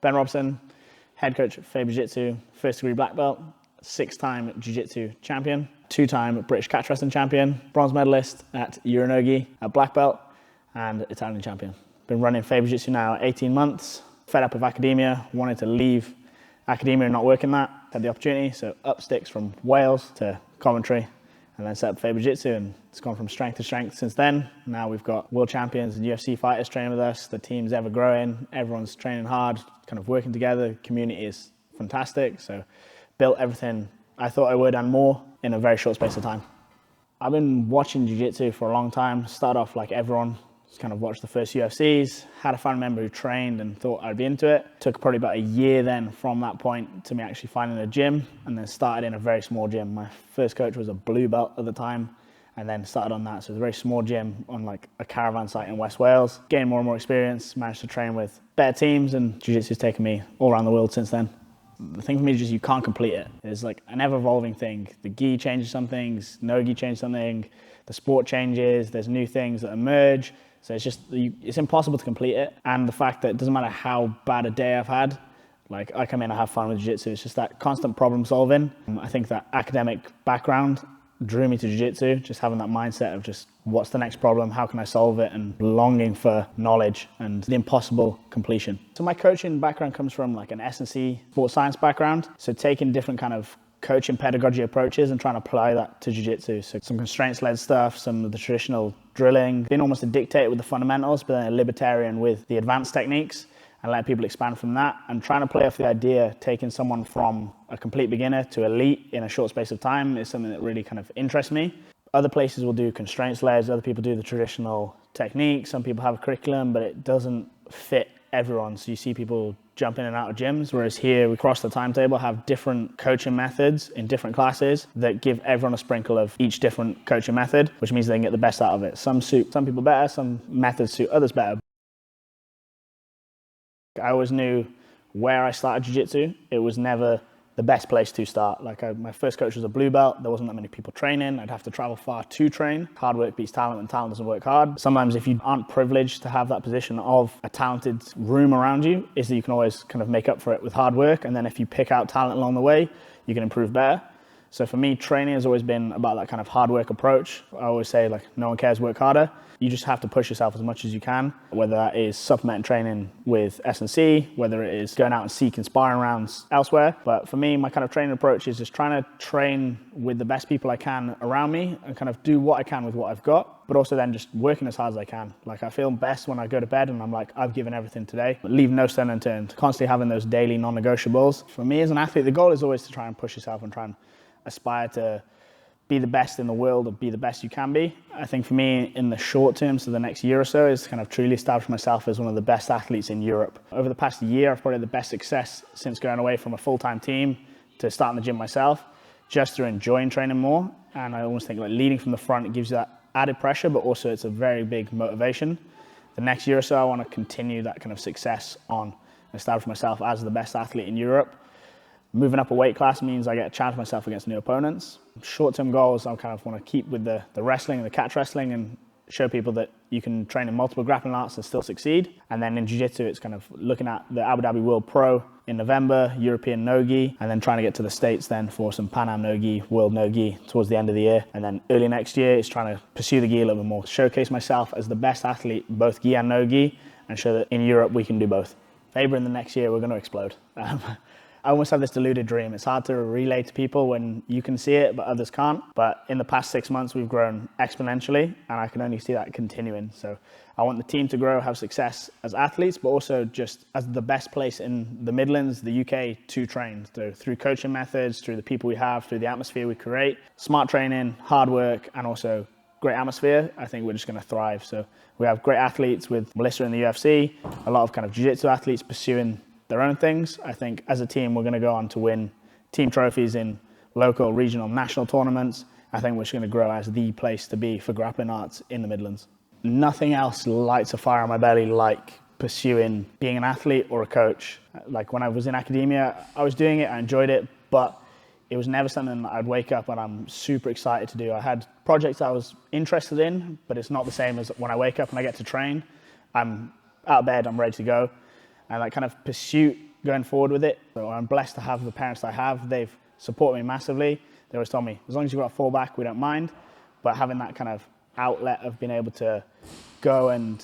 Ben Robson, head coach at Faber Jiu Jitsu, first degree black belt, 6-time Jiu Jitsu champion, 2-time British catch wrestling champion, bronze medalist at Uranogi at black belt, and Italian champion. Been running Faber Jiu Jitsu now 18 months, fed up with academia, wanted to leave academia and not work in that, had the opportunity, so up sticks from Wales to Coventry, and then set up Faber Jiu Jitsu, and it's gone from strength to strength since then. Now we've got world champions and UFC fighters training with us, the team's ever growing, everyone's training hard, kind of working together, the community is fantastic, so built everything I thought I would and more in a very short space of time. I've been watching Jiu-Jitsu for a long time, started off like everyone, just kind of watched the first UFCs, had a family member who trained and thought I'd be into it. Took probably about a year then from that point to me actually finding a gym, and then started in a very small gym. My first coach was a blue belt at the time, and then started on that. So it was a very small gym on like a caravan site in West Wales. Gained more and more experience, managed to train with better teams, and Jiu-Jitsu's taken me all around the world since then. The thing for me is just you can't complete it. It's like an ever-evolving thing. The gi changes some things, no gi changes something, the sport changes, there's new things that emerge. So it's just, it's impossible to complete it. And the fact that it doesn't matter how bad a day I've had, like I come in and have fun with jiu-jitsu. It's just that constant problem solving. I think that academic background drew me to jiu-jitsu, just having that mindset of just what's the next problem, how can I solve it, and longing for knowledge and the impossible completion. So my coaching background comes from like an S&C sports science background. So taking different kind of coaching pedagogy approaches and trying to apply that to jiu-jitsu. So some constraints-led stuff, some of the traditional drilling, being almost a dictator with the fundamentals, but then a libertarian with the advanced techniques, and letting people expand from that, and trying to play off the idea, taking someone from a complete beginner to elite in a short space of time is something that really kind of interests me. Other places will do constraints-led, other people do the traditional techniques, some people have a curriculum, but it doesn't fit everyone. So you see people jump in and out of gyms, whereas here we cross the timetable, have different coaching methods in different classes that give everyone a sprinkle of each different coaching method, which means they can get the best out of it. Some suit some people better, some methods suit others better. I always knew where I started jiu-jitsu, it was never the best place to start. My first coach was a blue belt, there wasn't that many people training, I'd have to travel far to train. Hard work beats talent when talent doesn't work hard. Sometimes if you aren't privileged to have that position of a talented room around you, is that you can always kind of make up for it with hard work, and then if you pick out talent along the way, you can improve better. So for me, training has always been about that kind of hard work approach. I always say like, no one cares, work harder. You just have to push yourself as much as you can, whether that is supplement training with S&C, whether it is going out and seeking sparring rounds elsewhere. But for me, my kind of training approach is just trying to train with the best people I can around me and kind of do what I can with what I've got, but also then just working as hard as I can. Like I feel best when I go to bed and I'm like, I've given everything today, but leave no stone unturned. Constantly having those daily non-negotiables. For me as an athlete, the goal is always to try and push yourself and try and aspire to be the best in the world or be the best you can be. I think for me in the short term, so the next year or so, is kind of truly establish myself as one of the best athletes in Europe. Over the past year, I've probably had the best success since going away from a full-time team to starting the gym myself, just through enjoying training more. And I almost think like leading from the front, it gives you that added pressure, but also it's a very big motivation. The next year or so, I want to continue that kind of success on, establish myself as the best athlete in Europe. Moving up a weight class means I get to challenge myself against new opponents. Short-term goals, I kind of want to keep with the wrestling and the catch wrestling and show people that you can train in multiple grappling arts and still succeed. And then in Jiu-Jitsu, it's kind of looking at the Abu Dhabi World Pro in November, European no-gi, and then trying to get to the States then for some Pan Am no-gi, World no-gi towards the end of the year. And then early next year is trying to pursue the gi a little bit more, showcase myself as the best athlete, both gi and no-gi, and show that in Europe we can do both. Faber in the next year, we're going to explode. I almost have this deluded dream. It's hard to relay to people when you can see it, but others can't. But in the past 6 months, we've grown exponentially, and I can only see that continuing. So I want the team to grow, have success as athletes, but also just as the best place in the Midlands, the UK, to train. So through coaching methods, through the people we have, through the atmosphere we create, smart training, hard work, and also great atmosphere, I think we're just going to thrive. So we have great athletes with Melissa in the UFC, a lot of kind of jiu-jitsu athletes pursuing their own things. I think as a team, we're going to go on to win team trophies in local, regional, national tournaments. I think we're just going to grow as the place to be for grappling arts in the Midlands. Nothing else lights a fire on my belly like pursuing being an athlete or a coach. Like when I was in academia, I was doing it, I enjoyed it, but it was never something that I'd wake up and I'm super excited to do. I had projects I was interested in, but it's not the same as when I wake up and I get to train. I'm out of bed, I'm ready to go. And that kind of pursuit going forward with it. So I'm blessed to have the parents I have. They've supported me massively. They always told me, as long as you've got a fallback, we don't mind. But having that kind of outlet of being able to go and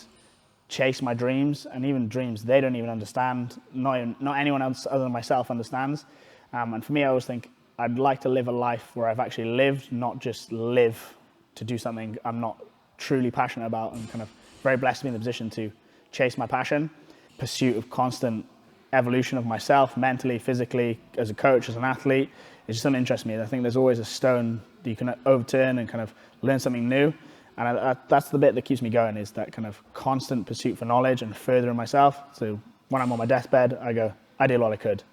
chase my dreams, and even dreams they don't even understand, not anyone else other than myself understands. And for me, I always think I'd like to live a life where I've actually lived, not just live to do something I'm not truly passionate about. I'm kind of very blessed to be in the position to chase my passion. Pursuit of constant evolution of myself, mentally, physically, as a coach, as an athlete, it's just something that interests me. I think there's always a stone that you can overturn and kind of learn something new. And that's the bit that keeps me going, is that kind of constant pursuit for knowledge and furthering myself. So when I'm on my deathbed, I go, I did all I could.